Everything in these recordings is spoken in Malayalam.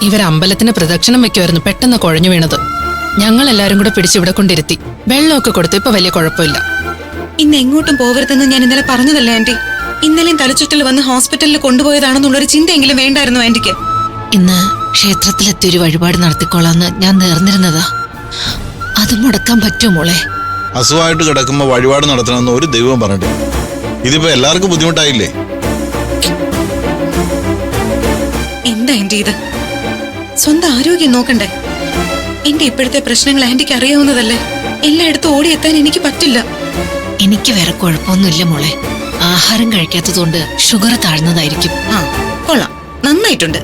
ഇവർ അമ്പലത്തിന് പ്രദക്ഷിണം വെക്കുമായിരുന്നു പെട്ടെന്ന് കുഴഞ്ഞു വീണത്. ഞങ്ങൾ എല്ലാരും കൂടെ പിടിച്ചിവിടെ കൊണ്ടിരുത്തി. വെള്ളമൊക്കെ കൊടുത്ത് ഇപ്പൊ വലിയ കുഴപ്പമില്ല. ഇന്ന് എങ്ങോട്ടും പോകരുതെന്ന് ഞാൻ ഇന്നലെ പറഞ്ഞതല്ലേ ആന്റി. ഇന്നലെയും തലച്ചുറ്റൽ വന്ന് ഹോസ്പിറ്റലിൽ കൊണ്ടുപോയതാണെന്നുള്ളൊരു ചിന്തയെങ്കിലും വേണ്ടായിരുന്നു ആന്റിക്ക്. ഇന്ന് ക്ഷേത്രത്തിലെത്തി ഒരു വഴിപാട് നടത്തിക്കോളാന്ന് ഞാൻ നേർന്നിരുന്നതാ. അത് മുടക്കാൻ പറ്റുമോ മോളെ? അസുഖമായിട്ട് കിടക്കുമ്പോ വഴിപാട് നടത്തണമെന്ന് ഒരു ദൈവം പറഞ്ഞിട്ട് ഇതിപ്പോ എല്ലാവർക്കും ബുദ്ധിമുട്ടായില്ലേ? എന്താ ആന്റി ഇത്? സ്വന്തം ആരോഗ്യം നോക്കണ്ടേ? എന്റെ ഇപ്പോഴത്തെ പ്രശ്നങ്ങൾ ആന്റിക്ക് അറിയാവുന്നതല്ലേ. എല്ലായിടത്തും ഓടിയെത്താൻ എനിക്ക് പറ്റില്ല. എനിക്ക് വേറെ കുഴപ്പമൊന്നുമില്ല മോളെ. ആഹാരം കഴിക്കാത്തതുകൊണ്ട് ഷുഗർ താഴ്ന്നതായിരിക്കും. ആ കൊള്ളാം, നന്നായിട്ടുണ്ട്.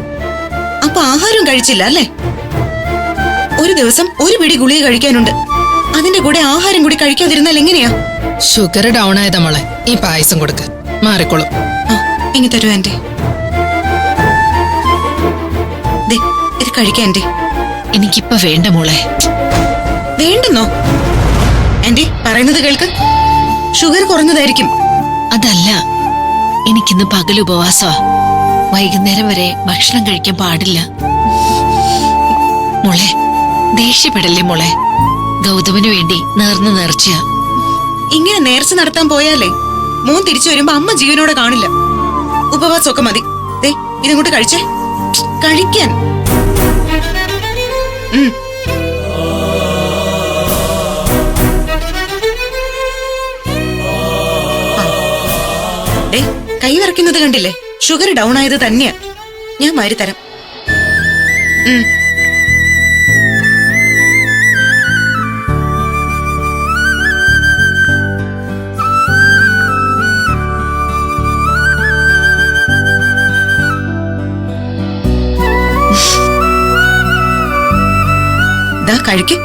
അപ്പൊ ആഹാരം കഴിച്ചില്ല അല്ലേ? ഒരു ദിവസം ഒരു പിടി ഗുളിക കഴിക്കാനുണ്ട്. അതിന്റെ കൂടെ ആഹാരം കൂടി കഴിക്കാതിരുന്നാൽ എങ്ങനെയാ? ഷുഗർ ഡൗൺ ആയതാ മോളെ. ഈ പായസം കൊടുക്ക്, മാറിക്കോളും. ഇനി തരൂ ആന്റി. ഇത് കഴിക്കാൻ ആന്റി. എനിക്കിപ്പോ വേണ്ട മോളെ. വേണ്ടെന്നോ? ആന്റി പറയുന്നത് കേൾക്ക്. ഷുഗർ കുറഞ്ഞതായിരിക്കും. അതല്ല, എനിക്കിന്ന് പകൽ ഉപവാസമാ. വൈകുന്നേരം വരെ ഭക്ഷണം കഴിക്കാൻ പാടില്ല. മോളെ ദേഷ്യപ്പെടല്ലേ മോളെ. ഗൗതമിന് വേണ്ടി നേർന്ന നേർച്ചയാ. ഇങ്ങനെ നേർച്ച നടത്താൻ പോയാലേ മോൻ തിരിച്ചു വരുമ്പോ അമ്മ ജീവനോടെ കാണില്ല. ഉപവാസമൊക്കെ മതി. ഇതങ്ങോട്ട് കഴിച്ചേ. കഴിക്കാൻ. കൈ വിറയ്ക്കുന്നത് കണ്ടില്ലേ? ഷുഗർ ഡൗൺ ആയത് തന്നെയാ. ഞാൻ മാറി തരാം. ദാ കഴിക്ക്.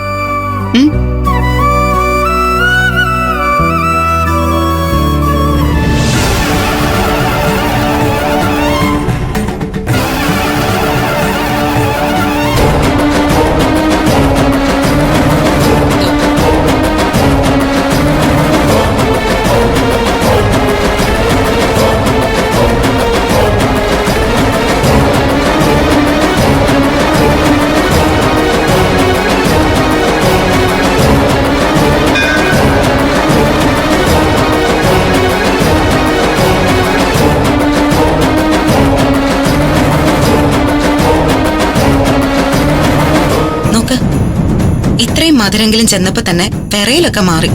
ഇത്രയും മധുരെങ്കിലും ചെന്നപ്പോ തന്നെ വിറയിലൊക്കെ മാറി.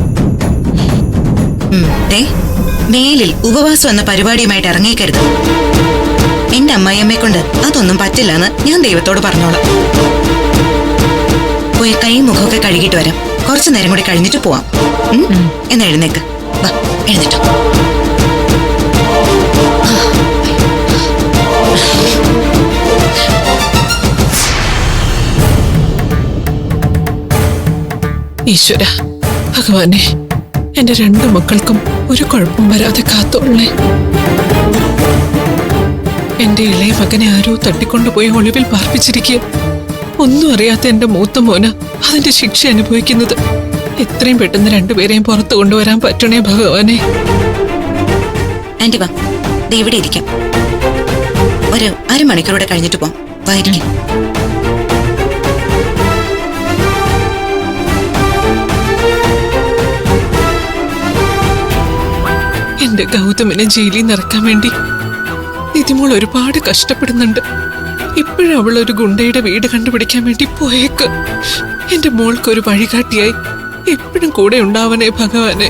മേലിൽ ഉപവാസം എന്ന പരിപാടിയുമായിട്ട് ഇറങ്ങിക്കരുത്. എന്റെ അമ്മായിയമ്മയെ കൊണ്ട് അതൊന്നും പറ്റില്ലെന്ന് ഞാൻ ദൈവത്തോട് പറഞ്ഞോളാം. പോയി കൈ മുഖമൊക്കെ കഴുകിയിട്ട് വരാം. കുറച്ചു നേരം കൂടി കഴിഞ്ഞിട്ട് പോവാം. എന്ന് എഴുന്നേക്ക്. വാ, എഴുന്നേറ്റോ. ഈശ്വര ഭഗവാനെ, എന്റെ രണ്ടു മക്കൾക്കും ഒരു കുഴപ്പം വരാതെ കാത്തോളേ. എന്റെ ഇളയ മകനെ ആരോ തട്ടിക്കൊണ്ടുപോയി ഒളിവിൽ പാർപ്പിച്ചിരിക്കുക. ഒന്നും അറിയാത്ത എന്റെ മൂത്ത മോന് അതിന്റെ ശിക്ഷ അനുഭവിക്കുന്നത്. എത്രയും പെട്ടെന്ന് രണ്ടുപേരെയും പുറത്തു കൊണ്ടുവരാൻ പറ്റണേ ഭഗവാനെ. ആന്റി വാ, ഇവിടെ ഇരിക്കാം. ഒരു അരമണിക്കൂറോടെ കഴിഞ്ഞിട്ട് പോവാം. വായിരിക്കും. എന്റെ ഗൗതമിനെ ജയിലിൽ നിറക്കാൻ വേണ്ടി നിധിമോൾ ഒരുപാട് കഷ്ടപ്പെടുന്നുണ്ട്. ഇപ്പോഴും അവൾ ഒരു ഗുണ്ടയുടെ വീട് കണ്ടുപിടിക്കാൻ വേണ്ടി പോയേക്ക്. എന്റെ മോൾക്കൊരു വഴികാട്ടിയായി എപ്പോഴും കൂടെ ഉണ്ടാവണേ ഭഗവാനെ.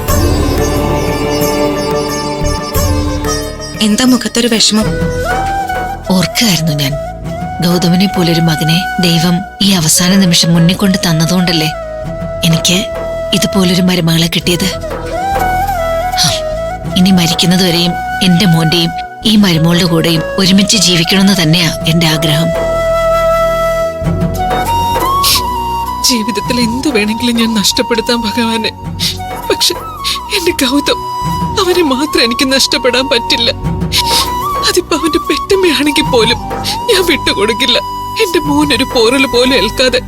എന്താ മുഖത്തൊരു വിഷമം? ഓർക്കായിരുന്നു ഞാൻ, ഗൗതമിനെ പോലൊരു മകനെ ദൈവം ഈ അവസാന നിമിഷം മുന്നിൽ കൊണ്ട് തന്നതുകൊണ്ടല്ലേ എനിക്ക് ഇതുപോലൊരു മരുമകളെ കിട്ടിയത്. ഇനി മരിക്കുന്നതുവരെയും എന്റെ മോന്റെയും ഈ മരുമോളുടെ കൂടെയും ഒരുമിച്ച് ജീവിക്കണമെന്ന് തന്നെയാ എന്റെ ആഗ്രഹം. ജീവിതത്തിൽ എന്തു വേണമെങ്കിലും ഞാൻ നഷ്ടപ്പെടുത്താം ഭഗവാനെ. പക്ഷെ എന്റെ ഗൗതം, അവനെ മാത്രം എനിക്ക് നഷ്ടപ്പെടാൻ പറ്റില്ല. അതിപ്പോ അവന്റെ പെറ്റമ്മയാണെങ്കിൽ പോലും ഞാൻ വിട്ടുകൊടുക്കില്ല. എന്റെ മോനൊരു പോറൽ പോലും ഏൽക്കാതെ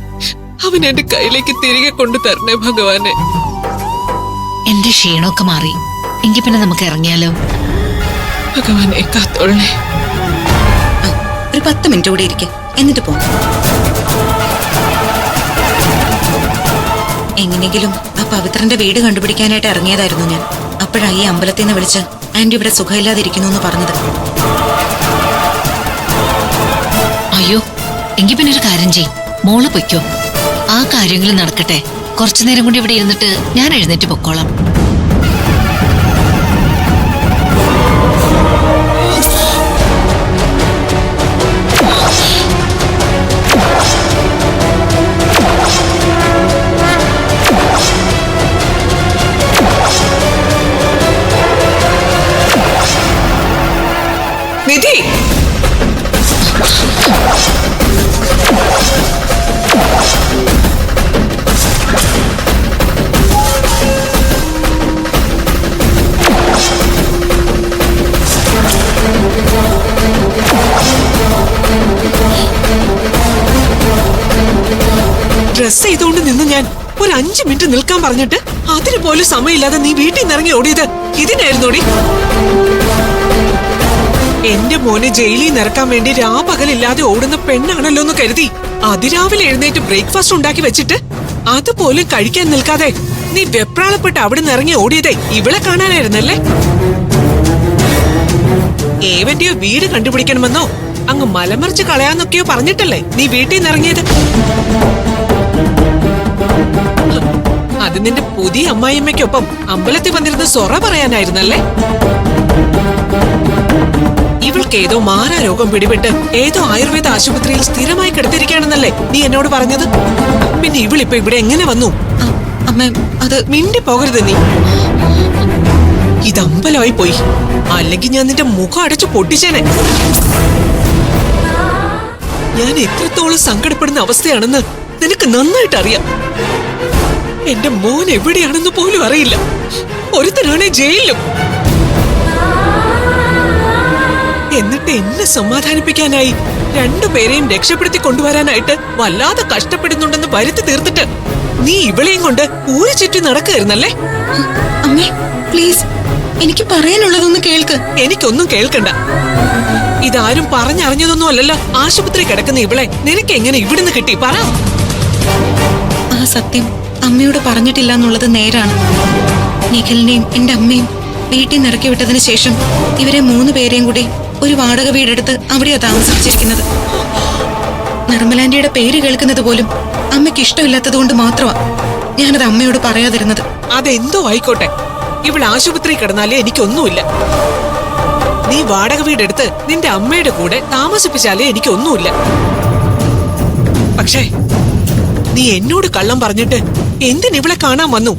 അവൻ എന്റെ കയ്യിലേക്ക് തിരികെ കൊണ്ടു തരണേ ഭഗവാനെ. എന്റെ ക്ഷീണമൊക്കെ മാറി. എങ്കിൽ പിന്നെ നമുക്ക് ഇറങ്ങിയാലോ? ഭഗവാനെ കാത്തോളണേ. ഒരു 10 മിനിറ്റ് കൂടി ഇരിക്കെ, എന്നിട്ട് പോ. എങ്ങനെയെങ്കിലും ആ പവിത്രന്റെ വീട് കണ്ടുപിടിക്കാനായിട്ട് ഇറങ്ങിയതായിരുന്നു ഞാൻ. അപ്പോഴാ ഈ അമ്പലത്തിൽ നിന്ന് വിളിച്ച് ആന്റി ഇവിടെ സുഖമില്ലാതിരിക്കുന്നു എന്ന് പറഞ്ഞത്. അയ്യോ, എങ്കി പിന്നെ ഒരു കാര്യം ചെയ്, മോള് പൊയ്ക്കോ. ആ കാര്യങ്ങൾ നടക്കട്ടെ. കുറച്ചു നേരം കൂടി ഇവിടെ ഇരുന്നിട്ട് ഞാൻ എഴുന്നേറ്റ് പൊക്കോളാം. നിധി, ഡ്രസ് ചെയ്തുകൊണ്ട് നിന്ന് ഞാൻ ഒരു 5 മിനിറ്റ് നിൽക്കാൻ പറഞ്ഞിട്ട് അതിന് പോലും സമയമില്ലാതെ നീ വീട്ടിൽ നിന്ന് ഇറങ്ങി ഓടിയത് ഇതിനായിരുന്നോടി? എന്റെ മോനെ ജയിലിൽ നിന്ന് ഇറക്കാൻ വേണ്ടി രാപകലില്ലാതെ ഓടുന്ന പെണ്ണാണല്ലോ എന്ന് കരുതി അതിരാവിലെ എഴുന്നേറ്റ് ബ്രേക്ക്ഫാസ്റ്റ് ഉണ്ടാക്കി വെച്ചിട്ട് അതുപോലും കഴിക്കാൻ നിൽക്കാതെ നീ വെപ്രാളപ്പെട്ട് അവിടെ നിന്ന് ഇറങ്ങി ഓടിയതേ ഇവളെ കാണാനായിരുന്നല്ലേ? ഏവന്റെയോ വീട് കണ്ടുപിടിക്കണമെന്നോ അങ്ങ് മലമറിച്ച് കളയാന്നൊക്കെയോ പറഞ്ഞിട്ടല്ലേ നീ വീട്ടിൽ നിന്ന് ഇറങ്ങിയത്? അത് നിന്റെ പുതിയ അമ്മായിയമ്മയ്ക്കൊപ്പം അമ്പലത്തിൽ വന്നിരുന്ന് സൊറ പറയാനായിരുന്നല്ലേ? ഇവൾക്ക് ഏതോ മാരാരോഗം പിടിപെട്ട് ഏതോ ആയുർവേദ ആശുപത്രിയിൽ സ്ഥിരമായി കിടത്തിരിക്കുകയാണെന്നല്ലേ നീ എന്നോട് പറഞ്ഞത്? പിന്നെ ഇവളിപ്പോ ഇവിടെ എങ്ങനെ വന്നു? അമ്മ, അത് മിണ്ടി പോകരുത് നീ. ഇത് അമ്പലമായി പോയി, അല്ലെങ്കിൽ ഞാൻ നിന്റെ മുഖം അടച്ചു പൊട്ടിച്ചേനെ. ഞാൻ എത്രത്തോളം സങ്കടപ്പെടുന്ന അവസ്ഥയാണെന്ന് നിനക്ക് നന്നായിട്ട് അറിയാം. എന്റെ മോൻ എവിടെയാണെന്ന് പോലും അറിയില്ല. ഒരുത്തനാണെ ജയിലിലും. എന്നിട്ട് എന്നെ സമാധാനിപ്പിക്കാനായി രണ്ടുപേരെയും രക്ഷപ്പെടുത്തി കൊണ്ടുവരാനായിട്ട് വല്ലാതെ കഷ്ടപ്പെടുന്നുണ്ടെന്ന് വരുത്തി തീർത്തിട്ട് നീ ഇവളെയും കൊണ്ട് ഊരു ചുറ്റി നടക്കുകയായിരുന്നല്ലേ? അമ്മേ പ്ലീസ്, എനിക്ക് പറയാനുള്ളതൊന്ന് കേൾക്ക്. എനിക്കൊന്നും കേൾക്കണ്ട. ഇതാരും പറഞ്ഞറിഞ്ഞതൊന്നും അല്ലല്ലോ. ആശുപത്രി കിടക്കുന്ന ഇവളെ നിനക്ക് എങ്ങനെ ഇവിടുന്ന് കിട്ടി? പറ. ആ സത്യം അമ്മയോട് പറഞ്ഞിട്ടില്ല എന്നുള്ളത് നേരാണ്. നിഖിലിനെയും എന്റെ അമ്മയും വീട്ടിൽ നിന്ന് ഇറക്കി വിട്ടതിന് ശേഷം ഇവരെ 3 പേരെയും കൂടി ഒരു വാടക വീടെടുത്ത് അവിടെയാ താമസിച്ചിരിക്കുന്നത്. നിർമ്മലാന്റിയുടെ പേര് കേൾക്കുന്നത് പോലും അമ്മയ്ക്ക് ഇഷ്ടമില്ലാത്തത് കൊണ്ട് മാത്രമാ ഞാനത് അമ്മയോട് പറയാതിരുന്നത്. അതെന്തോ ആയിക്കോട്ടെ, ഇവൾ ആശുപത്രി കിടന്നാലേ എനിക്കൊന്നുമില്ല. നീ വാടക വീടെടുത്ത് നിന്റെ അമ്മയുടെ കൂടെ താമസിപ്പിച്ചാലേ എനിക്കൊന്നുമില്ല. പക്ഷേ നീ എന്നോട് കള്ളം പറഞ്ഞിട്ട് എന്തിനിവളെ കാണാൻ വന്നു?